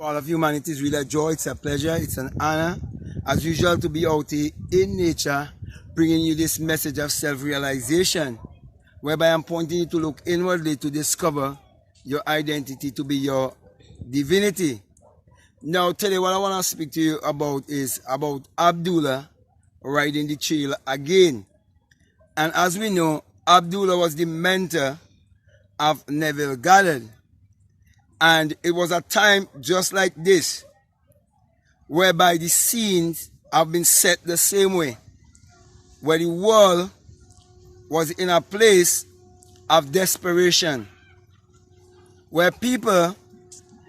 All of humanity is really a joy, it's a pleasure, it's an honor, as usual, to be out here in nature, bringing you this message of self-realization, whereby I'm pointing you to look inwardly to discover your identity to be your divinity. Now, today what I want to speak to you about is about Abdullah riding the trail again. And as we know, Abdullah was the mentor of Neville Goddard. And it was a time just like this, whereby the scenes have been set the same way, where the world was in a place of desperation, where people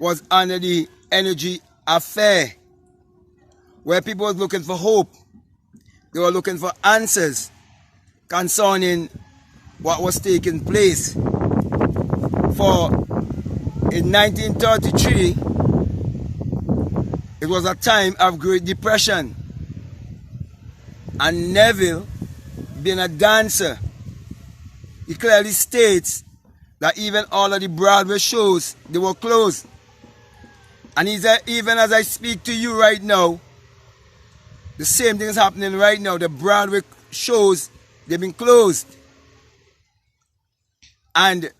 was under the energy of fear, where people was looking for hope. They were looking for answers concerning what was taking place. For in 1933, it was a time of Great Depression. And Neville, being a dancer, he clearly states that even all of the Broadway shows, they were closed. And he said, even as I speak to you right now, the same thing is happening right now. The Broadway shows, they've been closed. And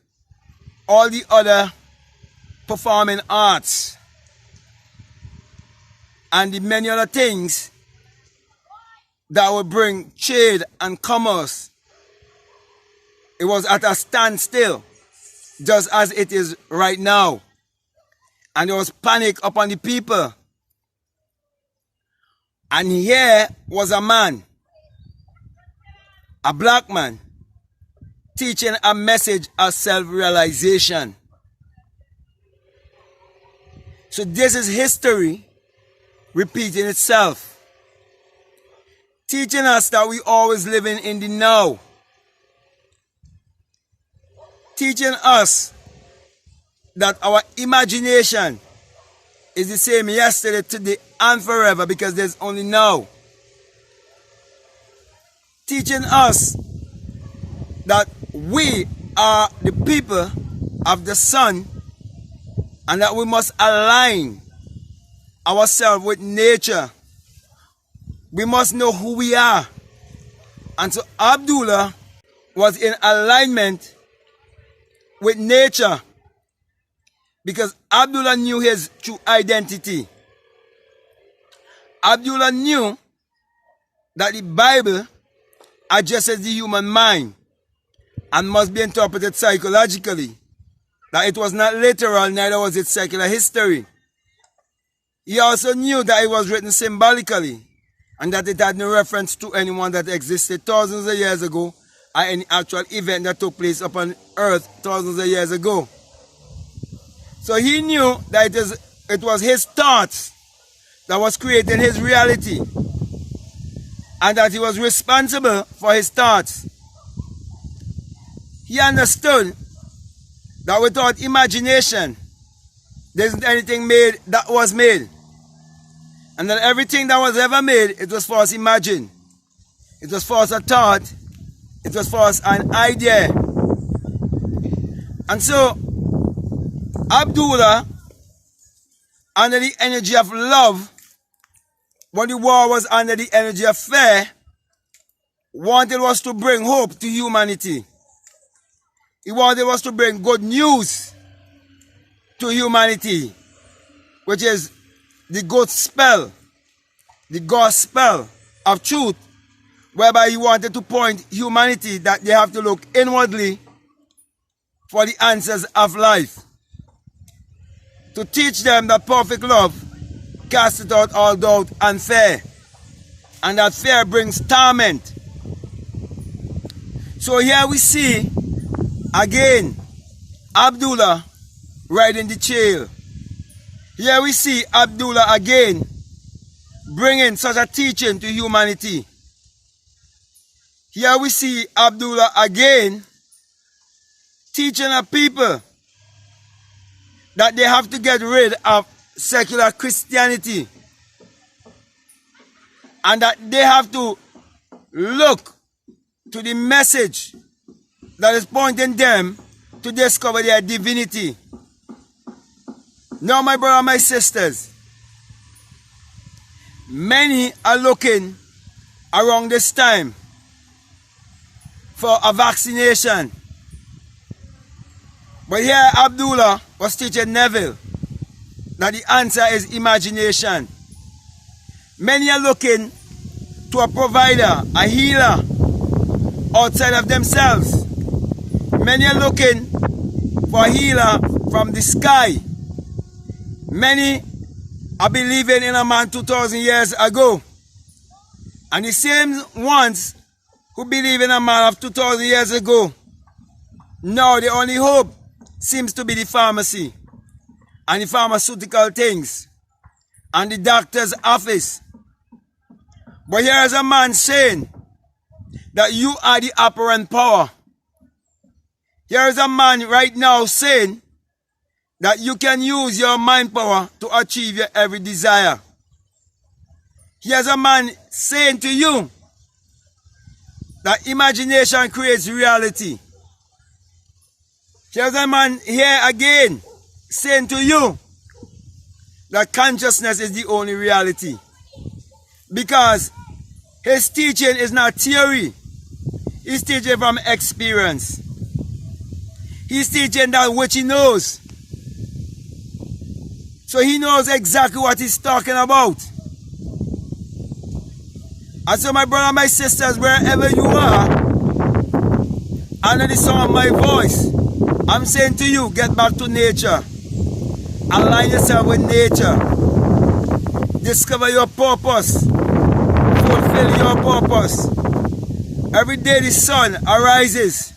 all the other performing arts and the many other things that would bring trade and commerce, it was at a standstill, just as it is right now. And there was panic upon the people. And here was a man, a black man, teaching a message of self-realization. So this is history repeating itself, teaching us that we always living in the now, teaching us that our imagination is the same yesterday, today, and forever, because there's only now. Teaching us that we are the people of the sun, and that we must align ourselves with nature. We must know who we are. And so Abdullah was in alignment with nature, because Abdullah knew his true identity. Abdullah knew that the Bible addresses the human mind and must be interpreted psychologically. That it was not literal, neither was it secular history. He also knew that it was written symbolically, and that it had no reference to anyone that existed thousands of years ago, or any actual event that took place upon earth thousands of years ago. So he knew that it was his thoughts that was creating his reality, and that he was responsible for his thoughts. He understood that without imagination, there isn't anything made that was made. And that everything that was ever made, it was for us imagine. It was for us a thought. It was for us an idea. And so, Abdullah, under the energy of love, when the war was under the energy of fear, wanted was to bring hope to humanity. He wanted us to bring good news to humanity, which is the gospel of truth, whereby he wanted to point humanity that they have to look inwardly for the answers of life. To teach them that perfect love casteth out all doubt and fear, and that fear brings torment. So here we see again Abdullah riding the trail. Here we see Abdullah again bringing such a teaching to humanity. Here we see Abdullah again teaching a people that they have to get rid of secular Christianity, and that they have to look to the message that is pointing them to discover their divinity. Now, my brother and my sisters, many are looking around this time for a vaccination. But here Abdullah was teaching Neville that the answer is imagination. Many are looking to a provider, a healer outside of themselves. Many are looking for a healer from the sky. Many are believing in a man 2,000 years ago. And the same ones who believe in a man of 2,000 years ago, now the only hope seems to be the pharmacy and the pharmaceutical things and the doctor's office. But here is a man saying that you are the apparent power. Here is a man right now saying that you can use your mind power to achieve your every desire. Here's a man saying to you that imagination creates reality. Here's a man here again saying to you that consciousness is the only reality. Because his teaching is not theory. He's teaching from experience. He's teaching that which he knows. So he knows exactly what he's talking about. And so my brother and my sisters, wherever you are, under the sound of my voice, I'm saying to you, get back to nature. Align yourself with nature. Discover your purpose. Fulfill your purpose. Every day the sun arises.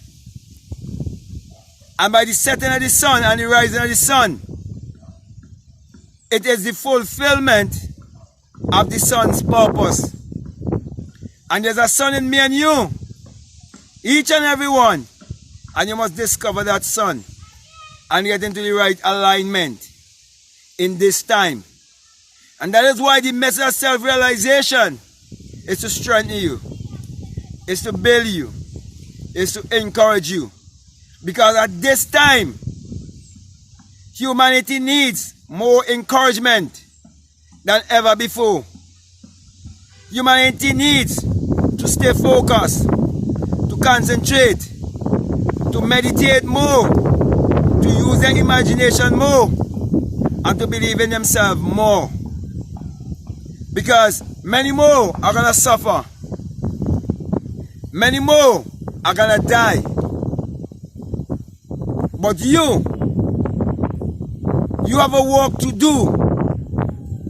And by the setting of the sun and the rising of the sun, it is the fulfillment of the sun's purpose. And there's a sun in me and you, each and every one. And you must discover that sun and get into the right alignment in this time. And that is why the message of self-realization is to strengthen you, is to build you, is to encourage you. Because at this time, humanity needs more encouragement than ever before. Humanity needs to stay focused, to concentrate, to meditate more, to use their imagination more, and to believe in themselves more. Because many more are going to suffer. Many more are going to die. But you have a work to do.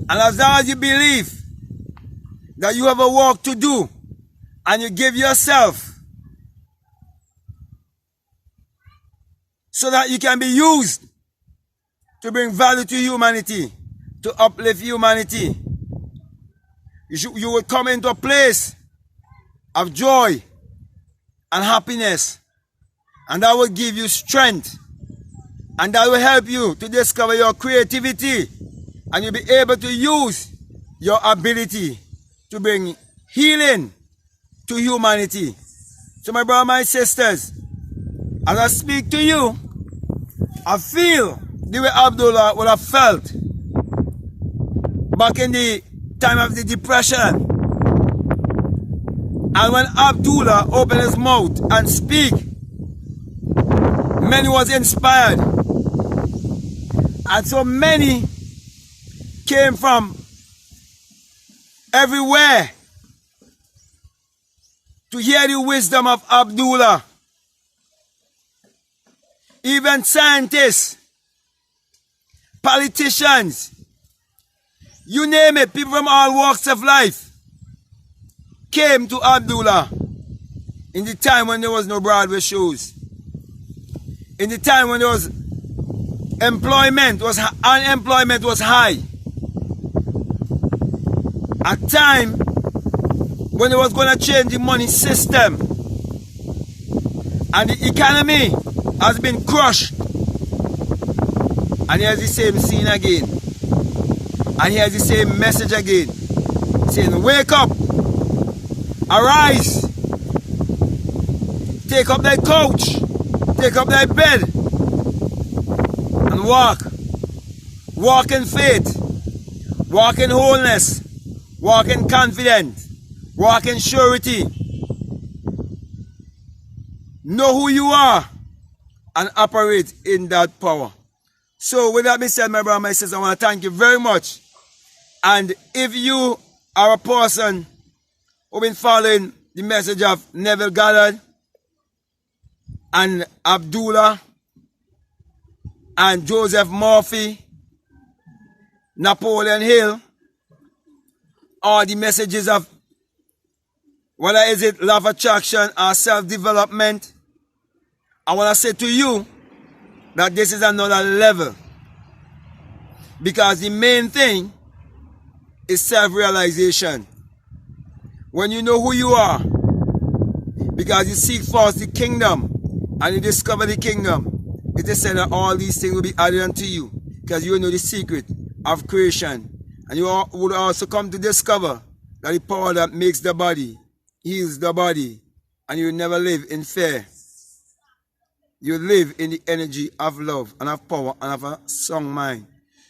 And as long as you believe that you have a work to do, and you give yourself so that you can be used to bring value to humanity, to uplift humanity, you will come into a place of joy and happiness, and that will give you strength, and that will help you to discover your creativity, and you'll be able to use your ability to bring healing to humanity. So my brothers, my sisters, as I speak to you, I feel the way Abdullah would have felt back in the time of the depression. And when Abdullah opened his mouth and speak, many was inspired. And so many came from everywhere to hear the wisdom of Abdullah. Even scientists, politicians, you name it, people from all walks of life came to Abdullah in the time when there was no Broadway shows. In the time when there was unemployment was high. A time when they was going to change the money system and the economy has been crushed. And here's the same scene again. And here's the same message again. Saying, wake up, arise, take up thy couch, take up thy bed, and walk. Walk in faith. Walk in wholeness. Walk in confidence. Walk in surety. Know who you are and operate in that power. So with that being said, my brother, my sister, I want to thank you very much. And if you are a person who's been following the message of Neville Goddard and Abdullah and Joseph Murphy, Napoleon Hill, or the messages of whether is it love attraction or self-development, I want to say to you that this is another level. Because the main thing is self-realization. When you know who you are, because you seek first the kingdom and you discover the kingdom, it is said that all these things will be added unto you, because you know the secret of creation. And you would also come to discover that the power that makes the body heals the body, and you will never live in fear. You live in the energy of love and of power and of a strong mind.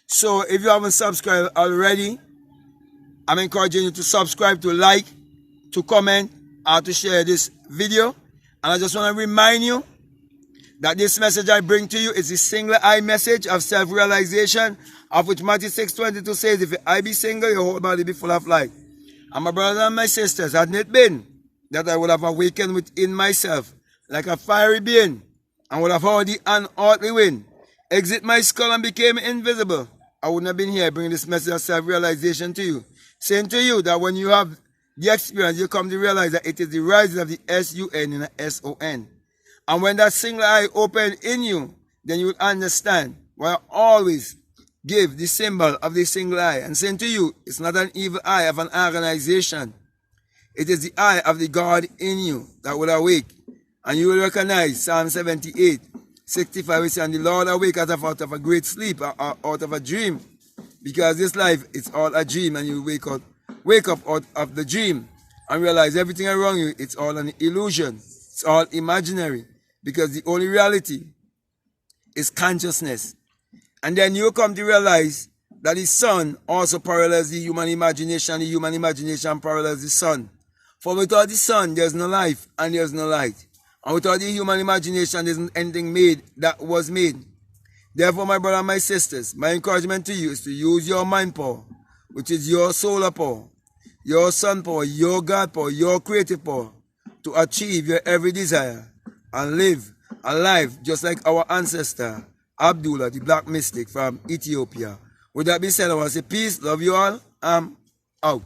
So if you haven't subscribed already, I'm encouraging you to subscribe, to like, to comment, or to share this video. And I just want to remind you that this message I bring to you is the single eye message of self-realization, of which Matthew 6:22 says, if your eye be single, your whole body be full of light. And my brothers and my sisters, hadn't it been that I would have awakened within myself like a fiery being, and would have heard the unearthly wind exit my skull and became invisible, I wouldn't have been here bringing this message of self-realization to you. Saying to you that when you have the experience, you come to realize that it is the rising of the S-U-N in the S-O-N. And when that single eye open in you, then you will understand why I always give the symbol of the single eye. And saying to you, it's not an evil eye of an organization. It is the eye of the God in you that will awake. And you will recognize Psalm 78:65, which says, the Lord awaketh out of a great sleep, out of a dream. Because this life is all a dream, and you wake up out of the dream and realize everything around you, it's all an illusion. It's all imaginary. Because the only reality is consciousness. And then you come to realize that the sun also parallels the human imagination. The human imagination parallels the sun. For without the sun, there's no life and there's no light. And without the human imagination, there isn't anything made that was made. Therefore, my brother and my sisters, my encouragement to you is to use your mind power, which is your solar power, your sun power, your God power, your creative power, to achieve your every desire and live a life just like our ancestor, Abdullah, the black mystic from Ethiopia. With that being said, I want to say peace, love you all, I'm out.